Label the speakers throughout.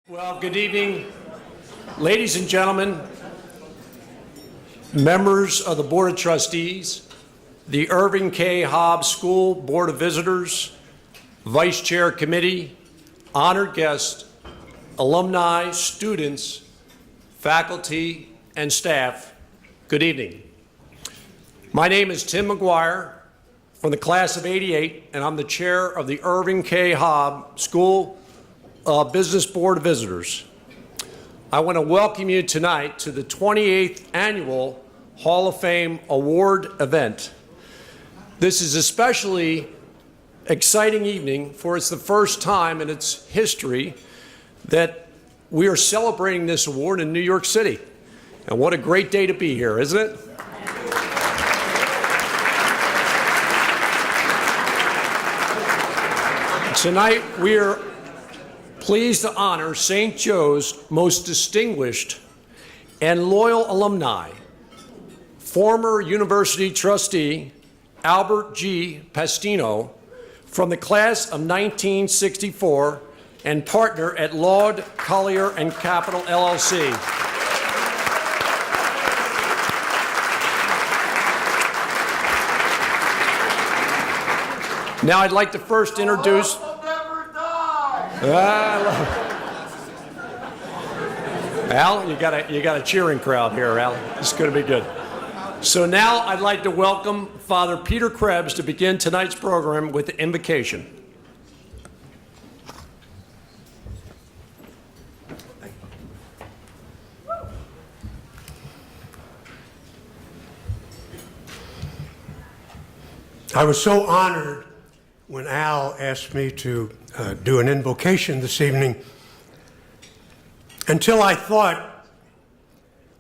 Speaker 1: Well, good evening, ladies and gentlemen, members of the Board of Trustees, the Irving K. Haub School Board of Visitors, Vice Chair Committee, honored guests, alumni, students, faculty, and staff, good evening. My name is Tim McGuire from the class of '88, and I'm the chair of the Irving K. Haub School Business Board of Visitors. I want to welcome you tonight to the 28th Annual Hall of Fame Award event. This is especially exciting evening, for it's the first time in its history that we are celebrating this award in New York City. And what a great day to be here, isn't it? Tonight, we are pleased to honor St. Joe's most distinguished and loyal alumni, former university trustee Albert G. Pastino from the class of 1964 and partner at Laud, Collier, and Capital, LLC. Now I'd like to first introduce Al, you got a cheering crowd here, Al. It's going to be good. So now I'd like to welcome Father Peter Krebs to begin tonight's program with the invocation.
Speaker 2: I was so honored when Al asked me to do an invocation this evening, until I thought,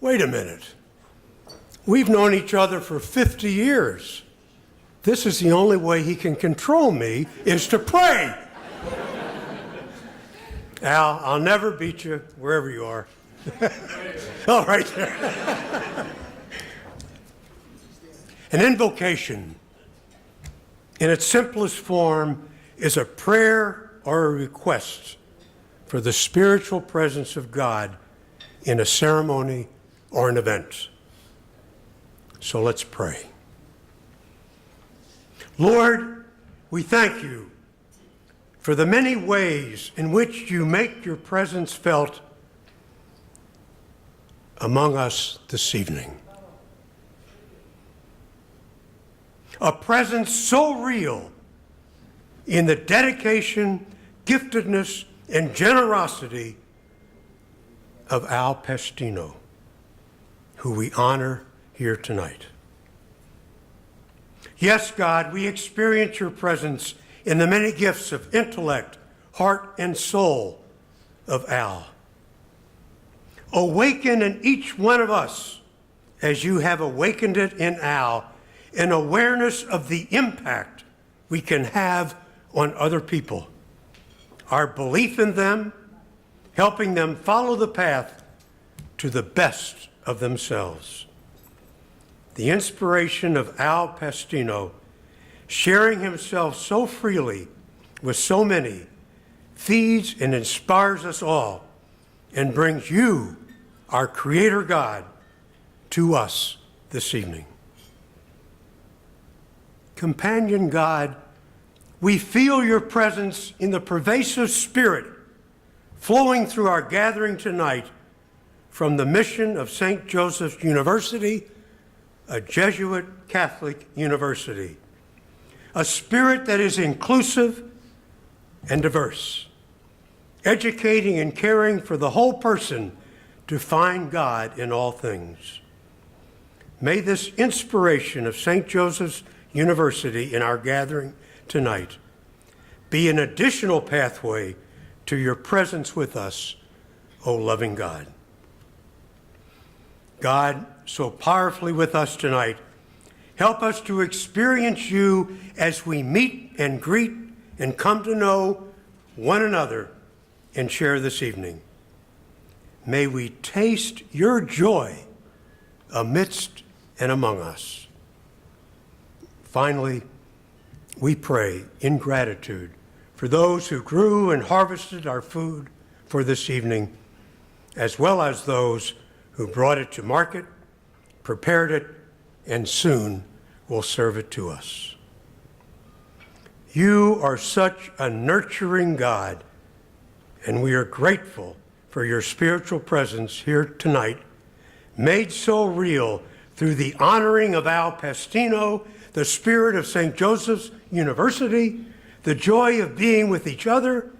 Speaker 2: wait a minute, we've known each other for 50 years. This is the only way he can control me, is to pray. Al, I'll never beat you wherever you are. All right there. An invocation, in its simplest form, is a prayer or a request for the spiritual presence of God in a ceremony or an event. So let's pray. Lord, we thank you for the many ways in which you make your presence felt among us this evening. A presence so real in the dedication, giftedness, and generosity of Al Pastino, who we honor here tonight. Yes, God, we experience your presence in the many gifts of intellect, heart, and soul of Al. Awaken in each one of us, as you have awakened it in Al, an awareness of the impact we can have on other people, our belief in them, helping them follow the path to the best of themselves. The inspiration of Al Pastino, sharing himself so freely with so many, feeds and inspires us all and brings you, our Creator God, to us this evening. Companion God, we feel your presence in the pervasive spirit flowing through our gathering tonight from the mission of St. Joseph's University, a Jesuit Catholic university, a spirit that is inclusive and diverse, educating and caring for the whole person to find God in all things. May this inspiration of St. Joseph's University in our gathering tonight be an additional pathway to your presence with us, O loving God. God, so powerfully with us tonight, help us to experience you as we meet and greet and come to know one another and share this evening. May we taste your joy amidst and among us. Finally, we pray in gratitude for those who grew and harvested our food for this evening, as well as those who brought it to market, prepared it, and soon will serve it to us. You are such a nurturing God, and we are grateful for your spiritual presence here tonight, made so real through the honoring of Al Pastino, the spirit of St. Joseph's University, the joy of being with each other,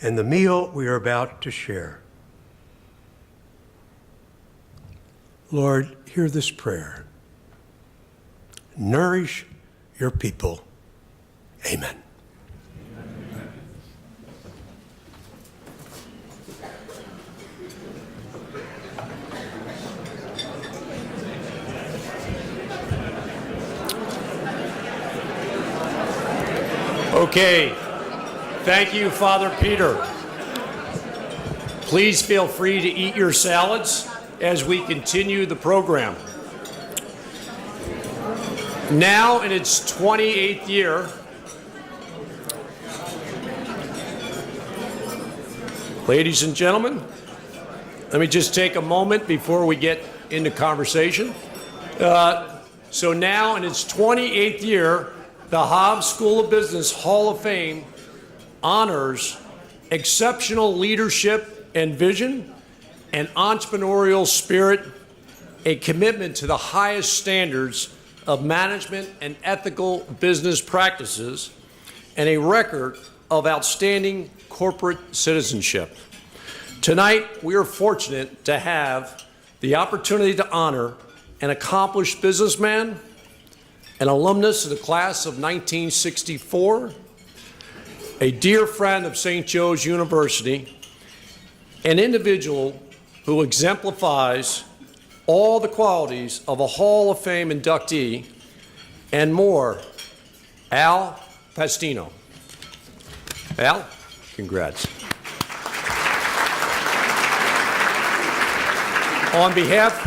Speaker 2: and the meal we are about to share. Lord, hear this prayer. Nourish your people. Amen.
Speaker 1: Okay. Thank you, Father Peter. Please feel free to eat your salads as we continue the program. Now in its 28th year, ladies and gentlemen, let me just take a moment before we get into conversation. So now in its 28th year, the Haub School of Business Hall of Fame honors exceptional leadership and vision, an entrepreneurial spirit, a commitment to the highest standards of management and ethical business practices, and a record of outstanding corporate citizenship. Tonight, we are fortunate to have the opportunity to honor an accomplished businessman, an alumnus of the class of 1964, a dear friend of St. Joe's University, an individual who exemplifies all the qualities of a Hall of Fame inductee, and more, Al Pastino. Al, congrats. On behalf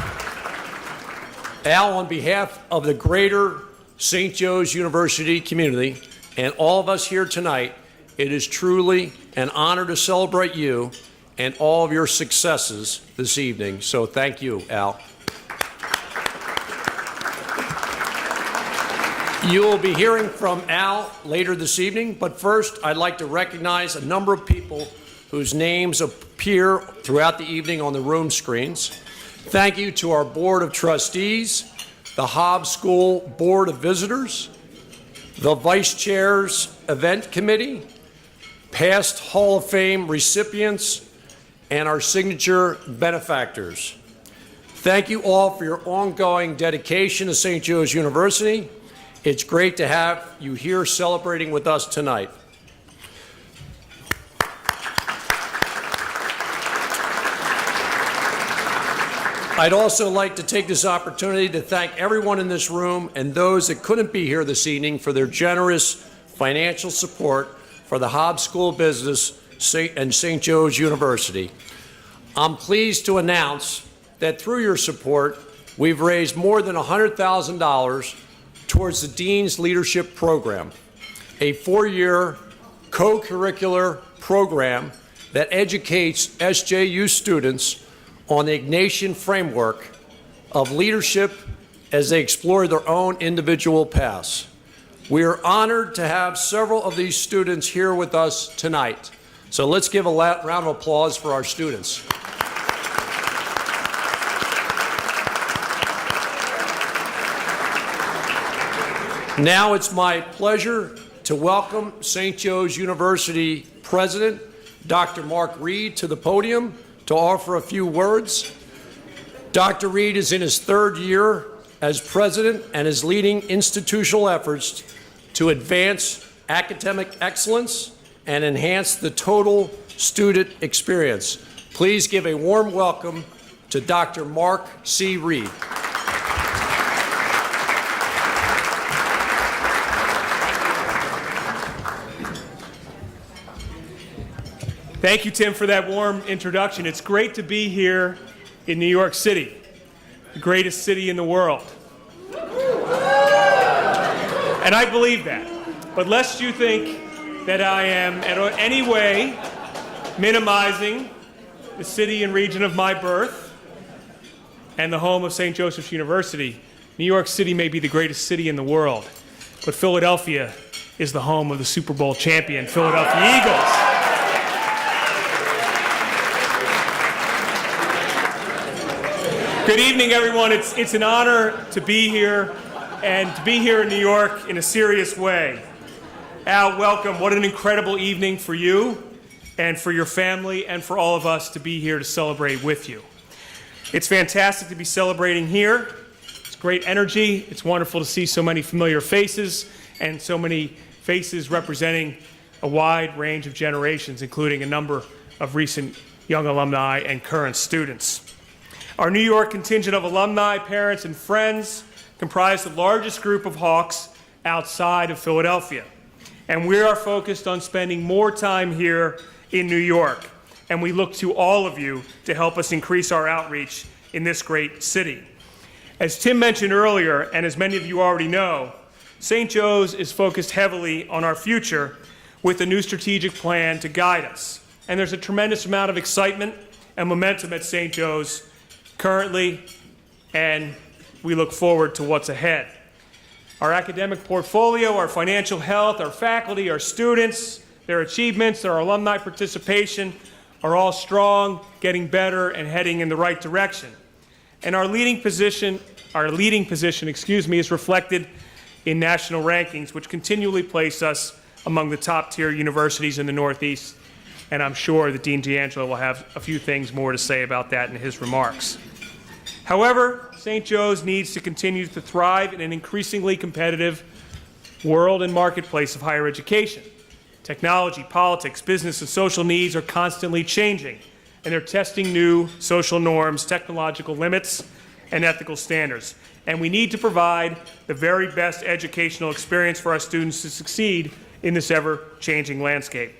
Speaker 1: of the greater St. Joe's University community and all of us here tonight, it is truly an honor to celebrate you and all of your successes this evening. So thank you, Al. You will be hearing from Al later this evening, but first I'd like to recognize a number of people whose names appear throughout the evening on the room screens. Thank you to our Board of Trustees, the Haub School Board of Visitors, the Vice Chair's Event Committee, past Hall of Fame recipients, and our signature benefactors. Thank you all for your ongoing dedication to St. Joe's University. It's great to have you here celebrating with us tonight. I'd also like to take this opportunity to thank everyone in this room and those that couldn't be here this evening for their generous financial support for the Haub School of Business and St. Joe's University. I'm pleased to announce that through your support, we've raised more than $100,000 towards the Dean's Leadership Program, a 4-year co-curricular program that educates SJU students on the Ignatian framework of leadership as they explore their own individual paths. We are honored to have several of these students here with us tonight. So let's give a round of applause for our students. Now it's my pleasure to welcome St. Joe's University President, Dr. Mark Reed, to the podium to offer a few words. Dr. Reed is in his 3rd year as president and is leading institutional efforts to advance academic excellence and enhance the total student experience. Please give a warm welcome to Dr. Mark C. Reed.
Speaker 3: Thank you, Tim, for that warm introduction. It's great to be here in New York City, the greatest city in the world. And I believe that. But lest you think that I am in any way minimizing the city and region of my birth and the home of St. Joseph's University. New York City may be the greatest city in the world, but Philadelphia is the home of the Super Bowl champion, Philadelphia Eagles. Good evening, everyone. It's an honor to be here, and to be here in New York in a serious way. Al, welcome. What an incredible evening for you and for your family and for all of us to be here to celebrate with you. It's fantastic to be celebrating here. It's great energy. It's wonderful to see so many familiar faces and so many faces representing a wide range of generations, including a number of recent young alumni and current students. Our New York contingent of alumni, parents, and friends comprise the largest group of Hawks outside of Philadelphia. And we are focused on spending more time here in New York. And we look to all of you to help us increase our outreach in this great city. As Tim mentioned earlier, and as many of you already know, St. Joe's is focused heavily on our future with a new strategic plan to guide us. And there's a tremendous amount of excitement and momentum at St. Joe's currently, and we look forward to what's ahead. Our academic portfolio, our financial health, our faculty, our students, their achievements, our alumni participation are all strong, getting better, and heading in the right direction. And our leading position, is reflected in national rankings, which continually place us among the top-tier universities in the Northeast. And I'm sure that Dean D'Angelo will have a few things more to say about that in his remarks. However, St. Joe's needs to continue to thrive in an increasingly competitive world and marketplace of higher education. Technology, politics, business, and social needs are constantly changing, and they're testing new social norms, technological limits, and ethical standards. And we need to provide the very best educational experience for our students to succeed in this ever-changing landscape.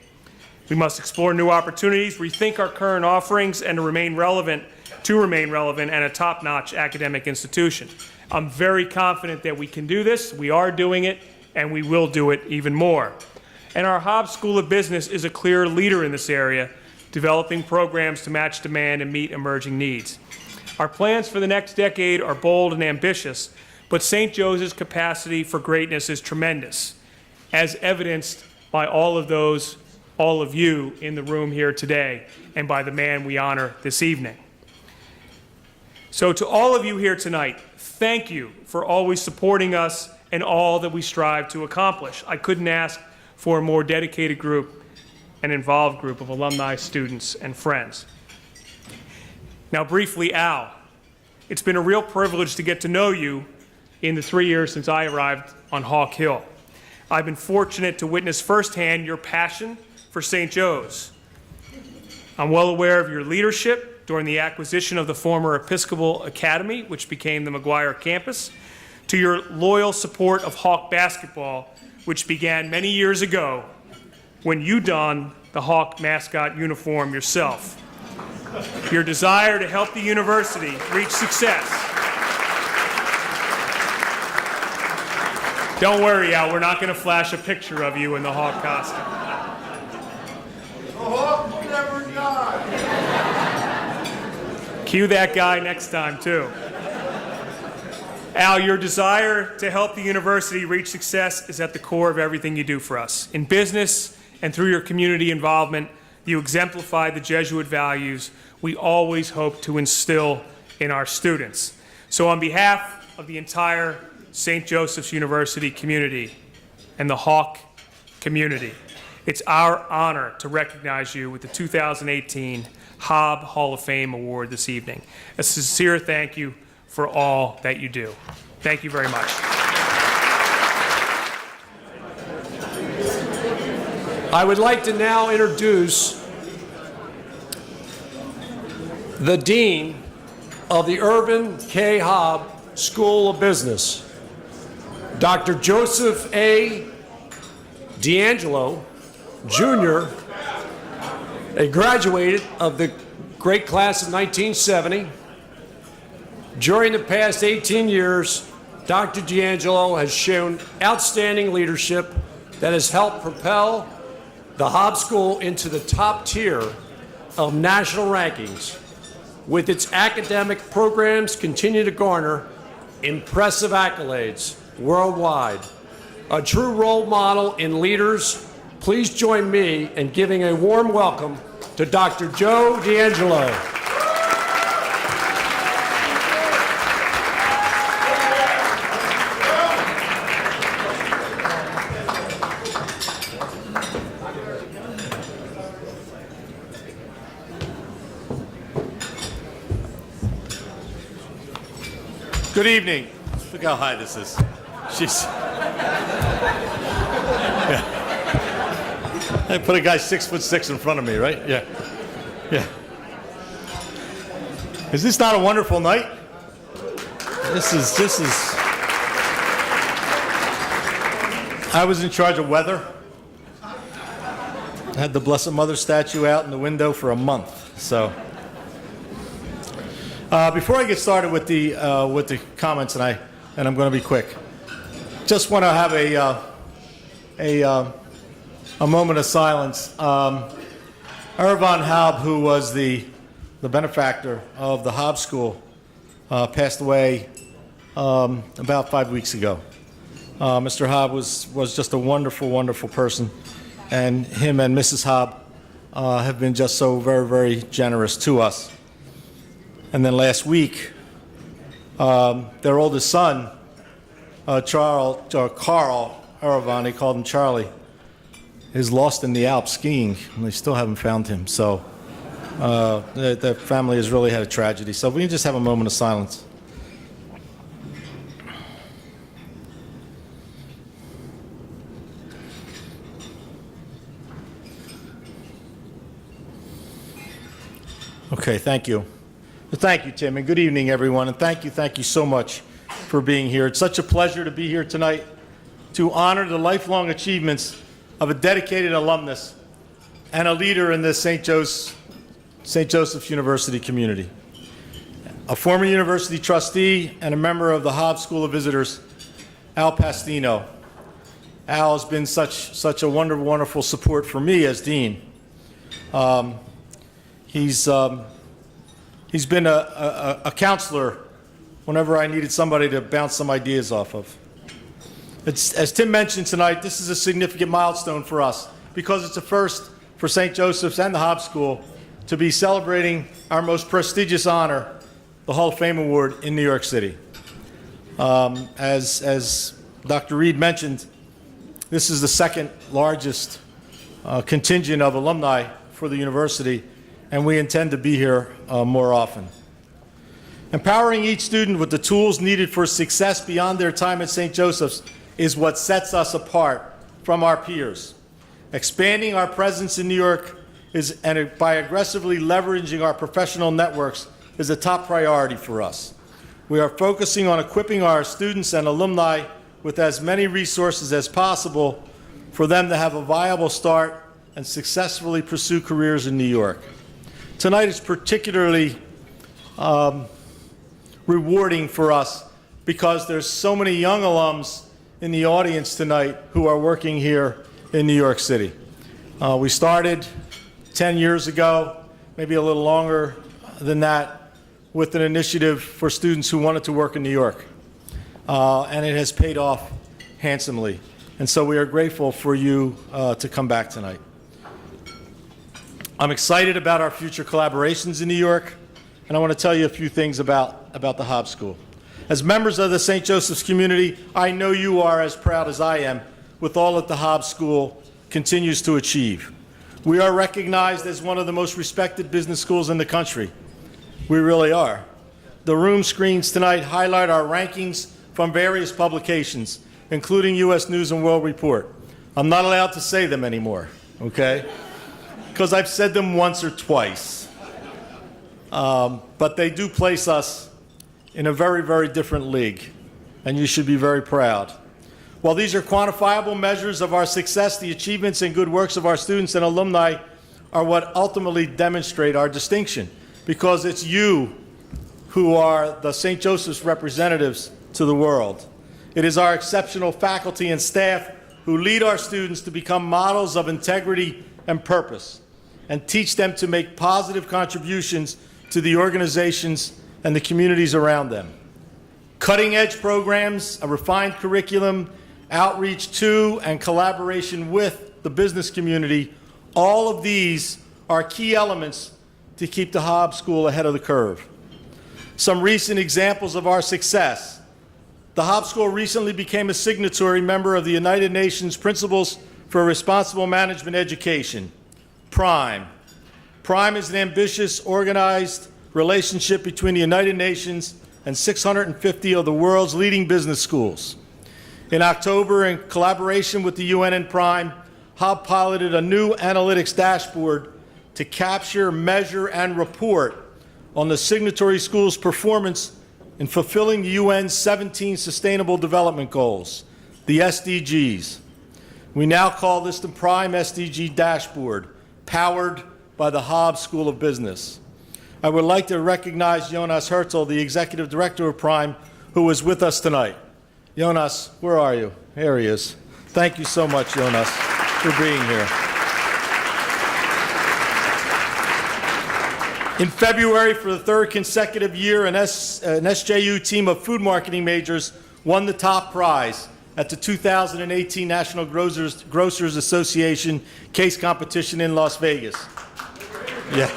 Speaker 3: We must explore new opportunities, rethink our current offerings, and remain relevant and a top-notch academic institution. I'm very confident that we can do this, we are doing it, and we will do it even more. And our Haub School of Business is a clear leader in this area, developing programs to match demand and meet emerging needs. Our plans for the next decade are bold and ambitious, but St. Joe's capacity for greatness is tremendous, as evidenced by all of you in the room here today, and by the man we honor this evening. So to all of you here tonight, thank you for always supporting us and all that we strive to accomplish. I couldn't ask for a more dedicated group and involved group of alumni, students, and friends. Now briefly, Al, it's been a real privilege to get to know you in the 3 years since I arrived on Hawk Hill. I've been fortunate to witness firsthand your passion for St. Joe's. I'm well aware of your leadership during the acquisition of the former Episcopal Academy, which became the McGuire campus, to your loyal support of Hawk basketball, which began many years ago when you donned the Hawk mascot uniform yourself. Your desire to help the university reach success. Don't worry, Al, we're not going to flash a picture of you in the Hawk costume.
Speaker 4: The Hawk will never die.
Speaker 3: Cue that guy next time, too. Al, your desire to help the university reach success is at the core of everything you do for us. In business and through your community involvement, you exemplify the Jesuit values we always hope to instill in our students. So on behalf of the entire St. Joseph's University community and the Hawk community, it's our honor to recognize you with the 2018 Haub Hall of Fame Award this evening. A sincere thank you for all that you do. Thank you very much.
Speaker 1: I would like to now introduce the Dean of the Irvin K. Haub School of Business, Dr. Joseph A. D'Angelo, Jr., a graduate of the great class of 1970. During the past 18 years, Dr. D'Angelo has shown outstanding leadership that has helped propel the Haub School into the top tier of national rankings, with its academic programs continue to garner impressive accolades worldwide. A true role model in leaders, please join me in giving a warm welcome to Dr. Joe D'Angelo.
Speaker 5: Good evening. Look how high this is. Jeez. Yeah. I put a guy 6'6" in front of me, right? Yeah. Yeah. Is this not a wonderful night? This is. I was in charge of weather. I had the Blessed Mother statue out in the window for a month, so. Before I get started with the comments, and I'm going to be quick, just want to have a moment of silence. Irvin Haub, who was the benefactor of the Haub School, passed away about 5 weeks ago. Mr. Haub was just a wonderful, wonderful person, and him and Mrs. Haub have been just so very, very generous to us. And then last week, their oldest son, Carl Irvin, they called him Charlie, is lost in the Alps skiing, and they still haven't found him. So the family has really had a tragedy. So we can just have a moment of silence. Okay, thank you. Thank you, Tim, and good evening, everyone, and thank you so much for being here. It's such a pleasure to be here tonight to honor the lifelong achievements of a dedicated alumnus and a leader in the St. Joseph's University community. A former university trustee and a member of the Haub School of Visitors, Al Pastino. Al has been such a wonderful, wonderful support for me as dean. He's been a counselor whenever I needed somebody to bounce some ideas off of. As Tim mentioned tonight, this is a significant milestone for us because it's a first for St. Joseph's and the Haub School to be celebrating our most prestigious honor, the Hall of Fame Award in New York City. As Dr. Reed mentioned, this is the second largest contingent of alumni for the university, and we intend to be here more often. Empowering each student with the tools needed for success beyond their time at St. Joseph's is what sets us apart from our peers. Expanding our presence in New York and by aggressively leveraging our professional networks is a top priority for us. We are focusing on equipping our students and alumni with as many resources as possible for them to have a viable start and successfully pursue careers in New York. Tonight is particularly rewarding for us because there's so many young alums in the audience tonight who are working here in New York City. We started 10 years ago, maybe a little longer than that, with an initiative for students who wanted to work in New York. And it has paid off handsomely. And so we are grateful for you to come back tonight. I'm excited about our future collaborations in New York, and I want to tell you a few things about the Haub School. As members of the St. Joseph's community, I know you are as proud as I am with all that the Haub School continues to achieve. We are recognized as one of the most respected business schools in the country. We really are. The room screens tonight highlight our rankings from various publications, including U.S. News and World Report. I'm not allowed to say them anymore, okay? Because I've said them once or twice. But they do place us in a very, very different league, and you should be very proud. While these are quantifiable measures of our success, the achievements and good works of our students and alumni are what ultimately demonstrate our distinction, because it's you who are the St. Joseph's representatives to the world. It is our exceptional faculty and staff who lead our students to become models of integrity and purpose. and teach them to make positive contributions to the organizations and the communities around them. Cutting-edge programs, a refined curriculum, outreach to and collaboration with the business community, all of these are key elements to keep the Haub School ahead of the curve. Some recent examples of our success. The Haub School recently became a signatory member of the United Nations Principles for Responsible Management Education, PRIME. PRIME is an ambitious, organized relationship between the United Nations and 650 of the world's leading business schools. In October, in collaboration with the UN and PRIME, Haub piloted a new analytics dashboard to capture, measure, and report on the signatory schools' performance in fulfilling the UN's 17 Sustainable Development Goals, the SDGs. We now call this the PRIME SDG Dashboard, powered by the Haub School of Business. I would like to recognize Jonas Hertel, the Executive Director of PRIME, who is with us tonight. Jonas, where are you? Here he is. Thank you so much, Jonas, for being here. In February, for the third consecutive year, an SJU team of food marketing majors won the top prize at the 2018 National Grocers Association case competition in Las Vegas. Yeah.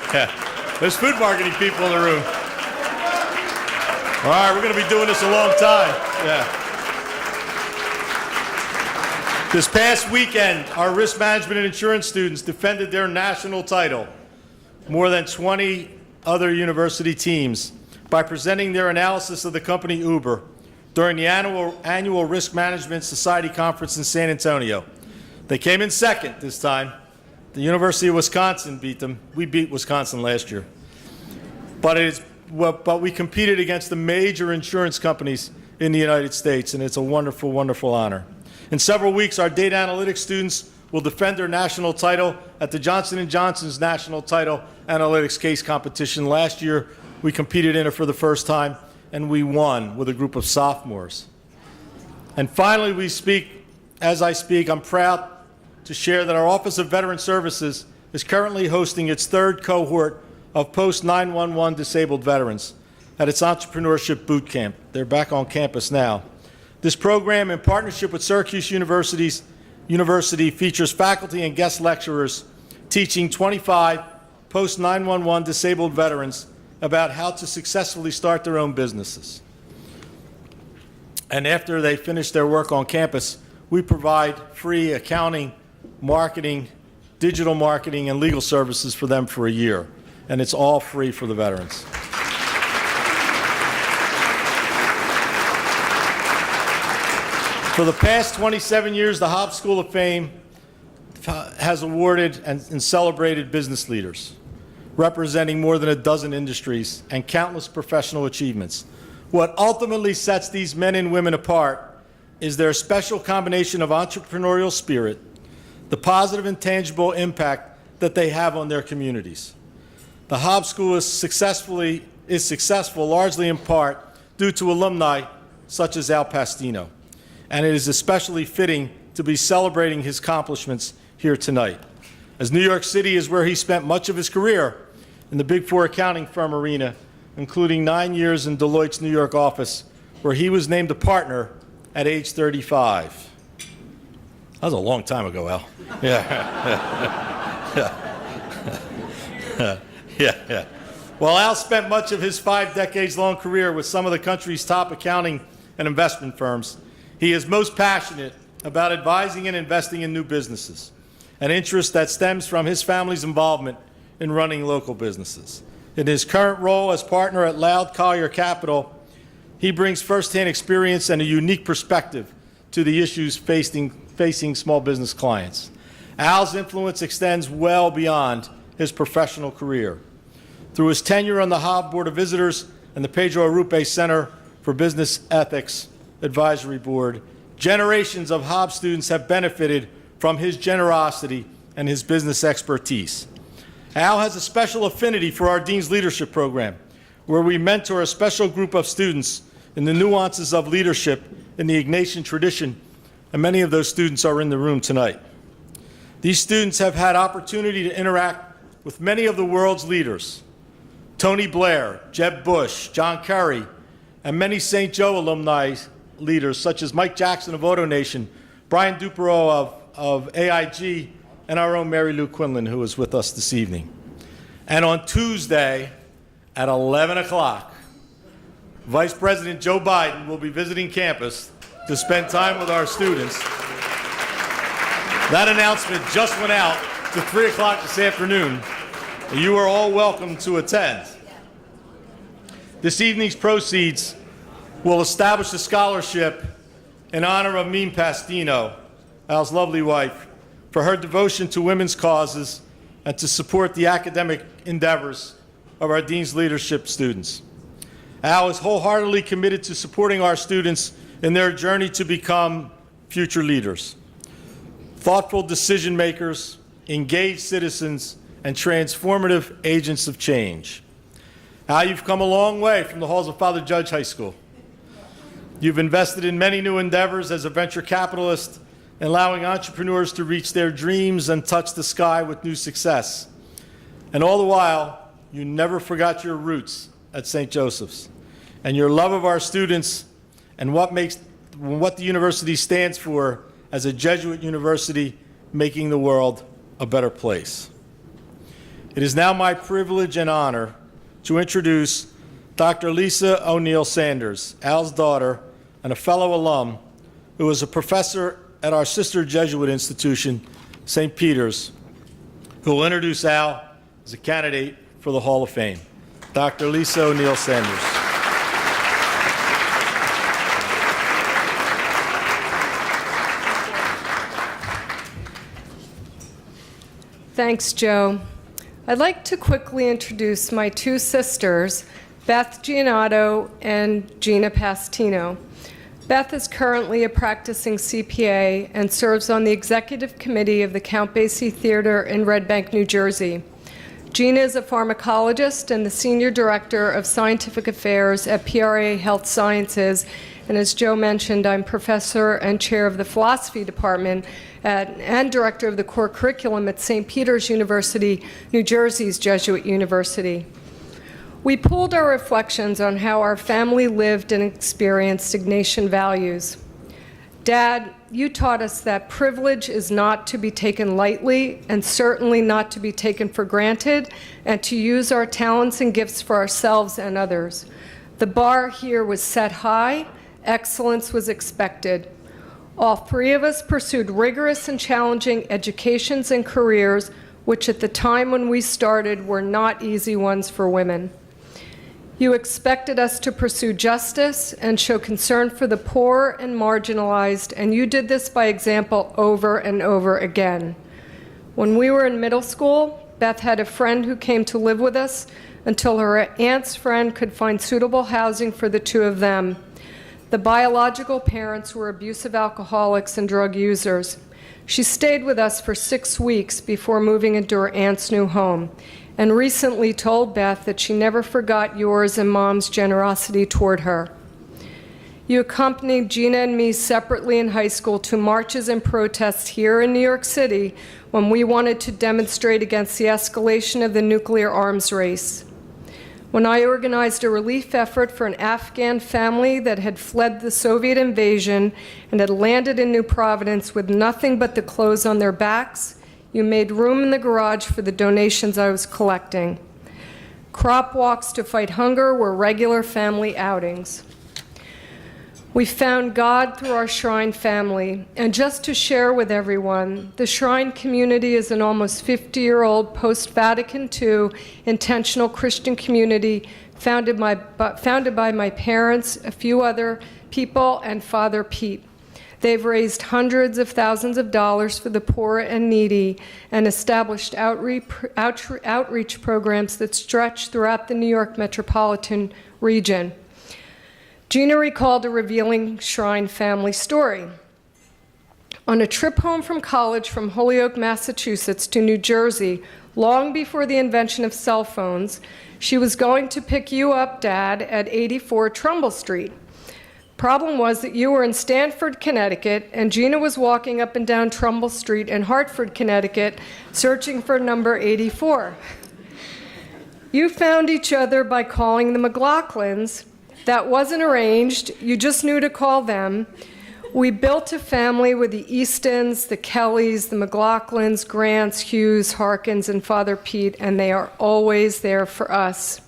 Speaker 5: There's food marketing people in the room. All right, we're going to be doing this a long time. Yeah. This past weekend, our risk management and insurance students defended their national title, more than 20 other university teams, by presenting their analysis of the company Uber during the annual Risk Management Society Conference in San Antonio. They came in second this time. The University of Wisconsin beat them. We beat Wisconsin last year. But we competed against the major insurance companies in the United States, and it's a wonderful, wonderful honor. In several weeks, our data analytics students will defend their national title at the Johnson & Johnson's National Title Analytics Case Competition. Last year, we competed in it for the first time, and we won with a group of sophomores. And finally, as I speak, I'm proud to share that our Office of Veteran Services is currently hosting its third cohort of post-911 disabled veterans at its Entrepreneurship Bootcamp. They're back on campus now. This program, in partnership with Syracuse University, features faculty and guest lecturers teaching 25 post-911 disabled veterans about how to successfully start their own businesses. And after they finish their work on campus, we provide free accounting, marketing, digital marketing, and legal services for them for a year. And it's all free for the veterans. For the past 27 years, the Haub School of Fame has awarded and celebrated business leaders representing more than a dozen industries and countless professional achievements. What ultimately sets these men and women apart is their special combination of entrepreneurial spirit, the positive and tangible impact that they have on their communities. The Haub School is successful largely in part due to alumni such as Al Pastino, and it is especially fitting to be celebrating his accomplishments here tonight, as New York City is where he spent much of his career in the Big Four accounting firm arena, including 9 years in Deloitte's New York office, where he was named a partner at age 35. That was a long time ago, Al. Yeah. Well, Al spent much of his 5 decades-long career with some of the country's top accounting and investment firms. He is most passionate about advising and investing in new businesses, an interest that stems from his family's involvement in running local businesses. In his current role as partner at Laud Collier Capital, he brings firsthand experience and a unique perspective to the issues facing small business clients. Al's influence extends well beyond his professional career. Through his tenure on the Haub Board of Visitors and the Pedro Arrupe Center for Business Ethics Advisory Board, generations of Haub students have benefited from his generosity and his business expertise. Al has a special affinity for our Dean's Leadership Program, where we mentor a special group of students in the nuances of leadership in the Ignatian tradition, and many of those students are in the room tonight. These students have had opportunity to interact with many of the world's leaders: Tony Blair, Jeb Bush, John Kerry, and many St. Joe alumni leaders such as Mike Jackson of AutoNation, Brian Dupereau of AIG, and our own Mary Lou Quinlan, who is with us this evening. And on Tuesday at 11 o'clock, Vice President Joe Biden will be visiting campus to spend time with our students. That announcement just went out to 3 o'clock this afternoon. You are all welcome to attend. This evening's proceeds will establish a scholarship in honor of Meme Pastino, Al's lovely wife, for her devotion to women's causes and to support the academic endeavors of our Dean's Leadership students. Al is wholeheartedly committed to supporting our students in their journey to become future leaders, thoughtful decision makers, engaged citizens, and transformative agents of change. Al, you've come a long way from the halls of Father Judge High School. You've invested in many new endeavors as a venture capitalist, allowing entrepreneurs to reach their dreams and touch the sky with new success. And all the while, you never forgot your roots at St. Joseph's and your love of our students and what the university stands for as a Jesuit university, making the world a better place. It is now my privilege and honor to introduce Dr. Lisa O'Neill Sanders, Al's daughter and a fellow alum, who is a professor at our sister Jesuit institution, St. Peter's, who will introduce Al as a candidate for the Hall of Fame. Dr. Lisa O'Neill Sanders.
Speaker 6: Thanks, Joe. I'd like to quickly introduce my two sisters, Beth Giannato and Gina Pastino. Beth is currently a practicing CPA and serves on the executive committee of the Count Basie Theater in Red Bank, New Jersey. Gina is a pharmacologist and the senior director of scientific affairs at PRA Health Sciences. And as Joe mentioned, I'm professor and chair of the philosophy department and director of the core curriculum at St. Peter's University, New Jersey's Jesuit University. We pooled our reflections on how our family lived and experienced Ignatian values. Dad, you taught us that privilege is not to be taken lightly and certainly not to be taken for granted, and to use our talents and gifts for ourselves and others. The bar here was set high, excellence was expected. All three of us pursued rigorous and challenging educations and careers, which at the time when we started were not easy ones for women. You expected us to pursue justice and show concern for the poor and marginalized, and you did this by example over and over again. When we were in middle school, Beth had a friend who came to live with us until her aunt's friend could find suitable housing for the two of them. The biological parents were abusive alcoholics and drug users. She stayed with us for 6 weeks before moving into her aunt's new home, and recently told Beth that she never forgot yours and Mom's generosity toward her. You accompanied Gina and me separately in high school to marches and protests here in New York City when we wanted to demonstrate against the escalation of the nuclear arms race. When I organized a relief effort for an Afghan family that had fled the Soviet invasion and had landed in New Providence with nothing but the clothes on their backs, you made room in the garage for the donations I was collecting. Crop walks to fight hunger were regular family outings. We found God through our Shrine family, and just to share with everyone, the Shrine community is an almost 50-year-old post-Vatican II intentional Christian community founded by my parents, a few other people, and Father Pete. They've raised hundreds of thousands of dollars for the poor and needy and established outreach programs that stretch throughout the New York metropolitan region. Gina recalled a revealing Shrine family story. On a trip home from college from Holyoke, Massachusetts to New Jersey, long before the invention of cell phones, she was going to pick you up, Dad, at 84 Trumbull Street. Problem was that you were in Stamford, Connecticut, and Gina was walking up and down Trumbull Street in Hartford, Connecticut, searching for number 84. You found each other by calling the McLaughlins. That wasn't arranged. You just knew to call them. We built a family with the Eastons, the Kellys, the McLaughlins, Grants, Hughes, Harkins, and Father Pete, and they are always there for us.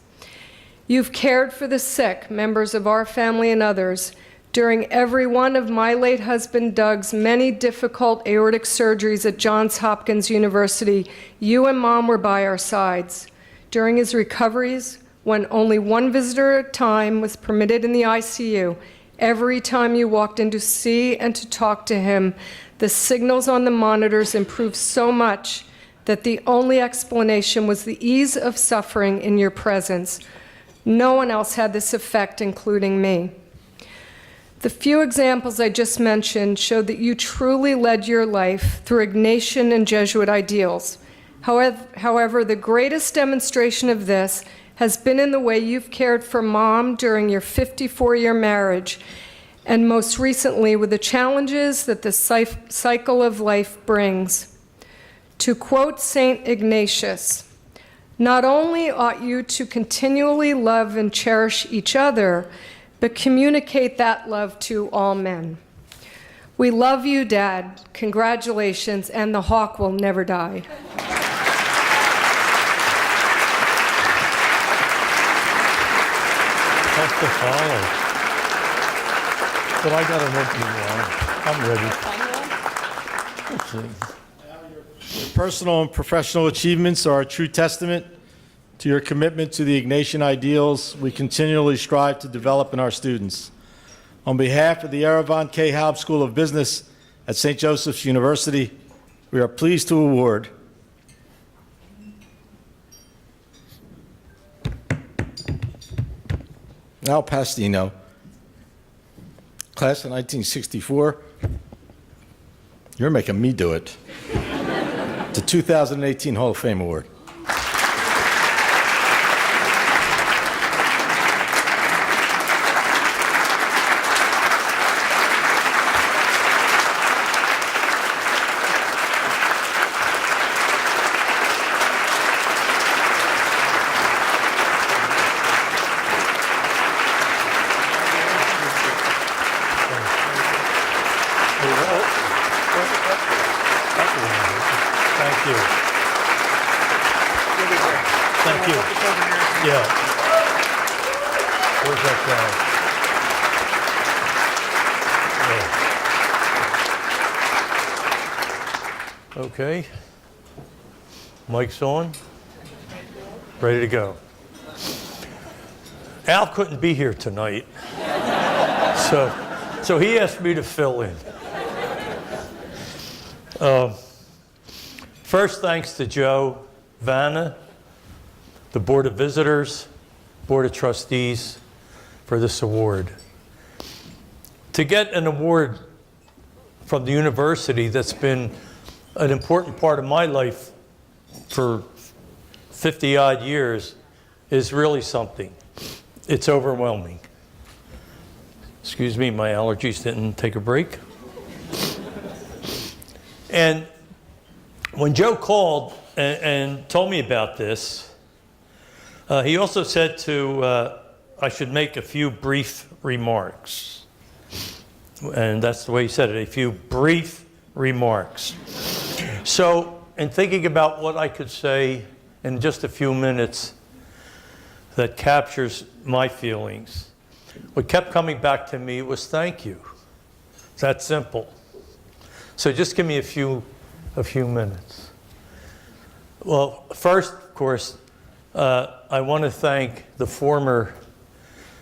Speaker 6: You've cared for the sick, members of our family and others. During every one of my late husband Doug's many difficult aortic surgeries at Johns Hopkins University, you and Mom were by our sides. During his recoveries, when only one visitor at a time was permitted in the ICU, every time you walked in to see and to talk to him, the signals on the monitors improved so much that the only explanation was the ease of suffering in your presence. No one else had this effect, including me. The few examples I just mentioned showed that you truly led your life through Ignatian and Jesuit ideals. However, the greatest demonstration of this has been in the way you've cared for Mom during your 54-year marriage, and most recently with the challenges that the cycle of life brings. To quote St. Ignatius, "Not only ought you to continually love and cherish each other, but communicate that love to all men." We love you, Dad. Congratulations, and the hawk will never die.
Speaker 7: Tough to follow. But I got an opening line. I'm ready. Let's see.
Speaker 5: Your personal and professional achievements are a true testament to your commitment to the Ignatian ideals we continually strive to develop in our students. On behalf of the Yerevan K. Haub School of Business at St. Joseph's University, we are pleased to award Al Pastino, class of 1964. You're making me do it. The 2018 Hall of Fame Award.
Speaker 7: Thank you. Thank you. Yeah. Where's that guy? Yeah. Okay. Mic's on. Ready to go. Al couldn't be here tonight, so he asked me to fill in. First, thanks to Joe, Vanna, the Board of Visitors, Board of Trustees for this award. To get an award from the university that's been an important part of my life for 50-odd years is really something. It's overwhelming. Excuse me, my allergies didn't take a break. And when Joe called and told me about this, he also said I should make a few brief remarks. And that's the way he said it, a few brief remarks. So, in thinking about what I could say in just a few minutes that captures my feelings, what kept coming back to me was thank you. It's that simple. So just give me a few minutes. Well, first, of course, I want to thank the former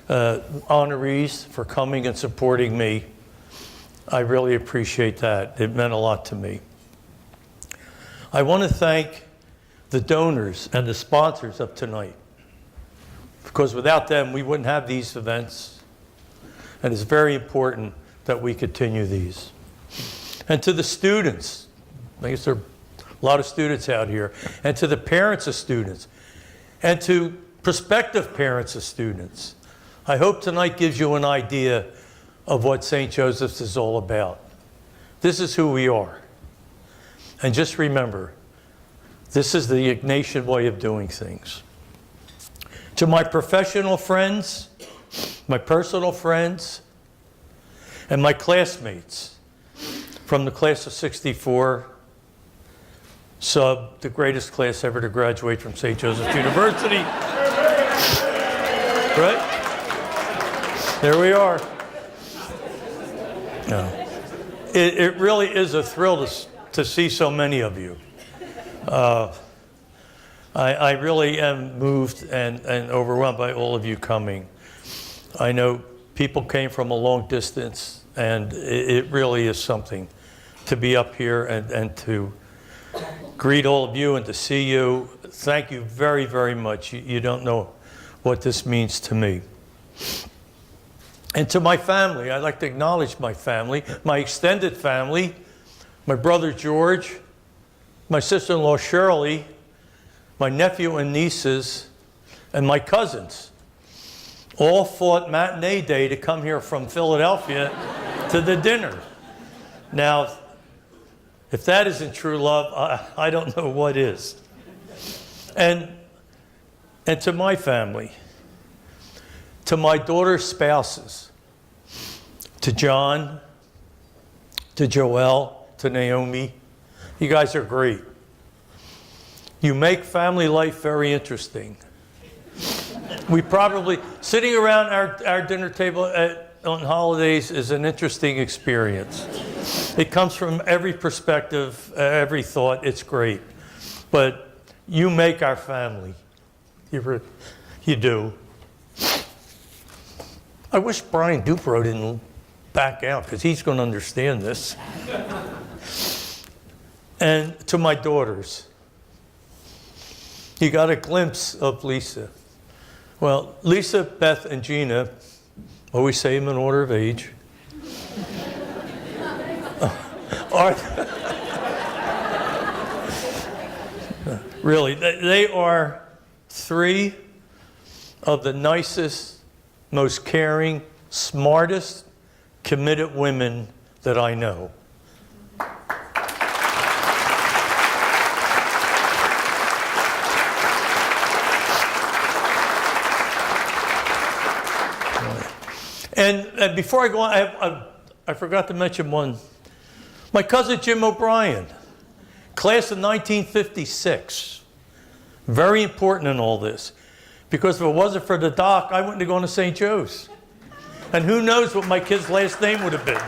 Speaker 7: honorees for coming and supporting me. I really appreciate that. It meant a lot to me. I want to thank the donors and the sponsors of tonight, because without them, we wouldn't have these events. And it's very important that we continue these. And to the students, I guess there are a lot of students out here, and to the parents of students, and to prospective parents of students. I hope tonight gives you an idea of what St. Joseph's is all about. This is who we are. And just remember, this is the Ignatian way of doing things. To my professional friends, my personal friends, and my classmates from the class of '64, the greatest class ever to graduate from St. Joseph's University. Right? There we are. No. It really is a thrill to see so many of you. I really am moved and overwhelmed by all of you coming. I know people came from a long distance, and it really is something to be up here and to greet all of you and to see you. Thank you very, very much. You don't know what this means to me. And to my family, I'd like to acknowledge my family, my extended family, my brother George, my sister-in-law Shirley, my nephew and nieces, and my cousins. All fought matinee day to come here from Philadelphia to the dinner. Now, if that isn't true love, I don't know what is. And to my family, to my daughter's spouses, to John, to Joelle, to Naomi, you guys are great. You make family life very interesting. We probably, sitting around our dinner table on holidays is an interesting experience. It comes from every perspective, every thought. It's great. But you make our family. You do. I wish Brian Dupro didn't back out, because he's going to understand this. And to my daughters, you got a glimpse of Lisa. Well, Lisa, Beth, and Gina, always say them in order of age, really, they are three of the nicest, most caring, smartest, committed women that I know. And before I go on, I forgot to mention one. My cousin Jim O'Brien, class of 1956. Very important in all this. Because if it wasn't for the doc, I wouldn't have gone to St. Joe's. And who knows what my kid's last name would have been.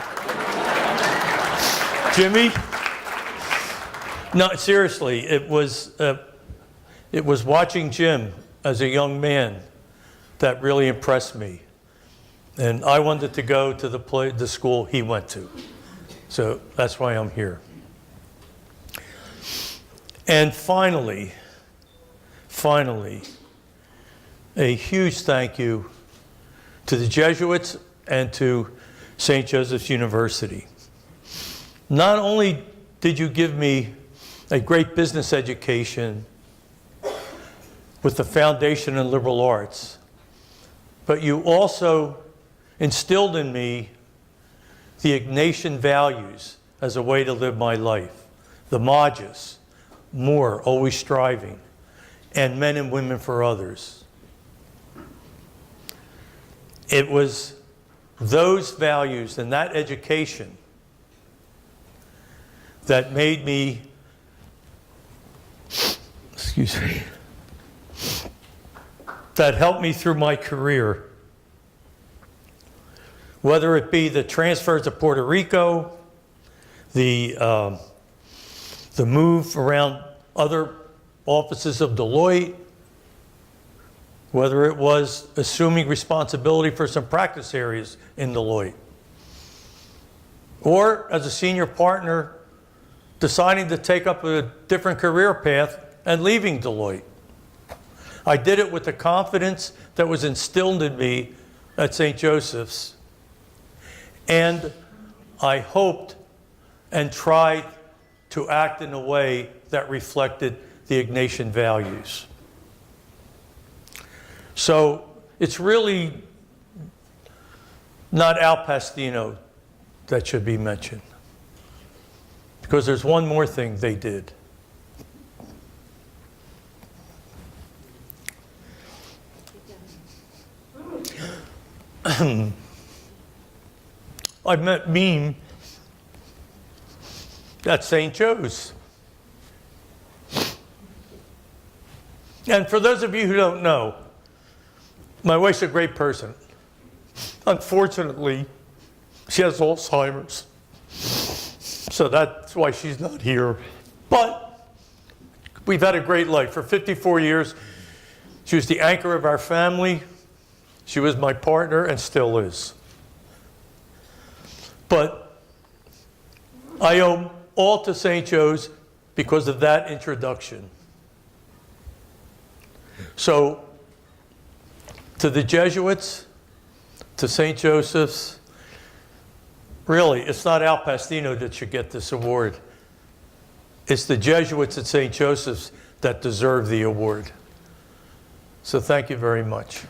Speaker 7: Jimmy? No, seriously, it was watching Jim as a young man that really impressed me. And I wanted to go to the school he went to. So that's why I'm here. And finally, a huge thank you to the Jesuits and to St. Joseph's University. Not only did you give me a great business education with the foundation in liberal arts, but you also instilled in me the Ignatian values as a way to live my life. The Magis, more, always striving, and men and women for others. It was those values and that education that made me, that helped me through my career. Whether it be the transfers to Puerto Rico, the move around other offices of Deloitte, whether it was assuming responsibility for some practice areas in Deloitte, or as a senior partner, deciding to take up a different career path and leaving Deloitte. I did it with the confidence that was instilled in me at St. Joseph's. And I hoped and tried to act in a way that reflected the Ignatian values. So it's really not Al Pastino that should be mentioned. Because there's one more thing they did. I met Beam at St. Joe's. And for those of you who don't know, my wife's a great person. Unfortunately, she has Alzheimer's. So that's why she's not here. But we've had a great life. For 54 years, she was the anchor of our family. She was my partner and still is. But I owe all to St. Joe's because of that introduction. So, to the Jesuits, to St. Joseph's, really, it's not Al Pastino that should get this award. It's the Jesuits at St. Joseph's that deserve the award. So thank you very much.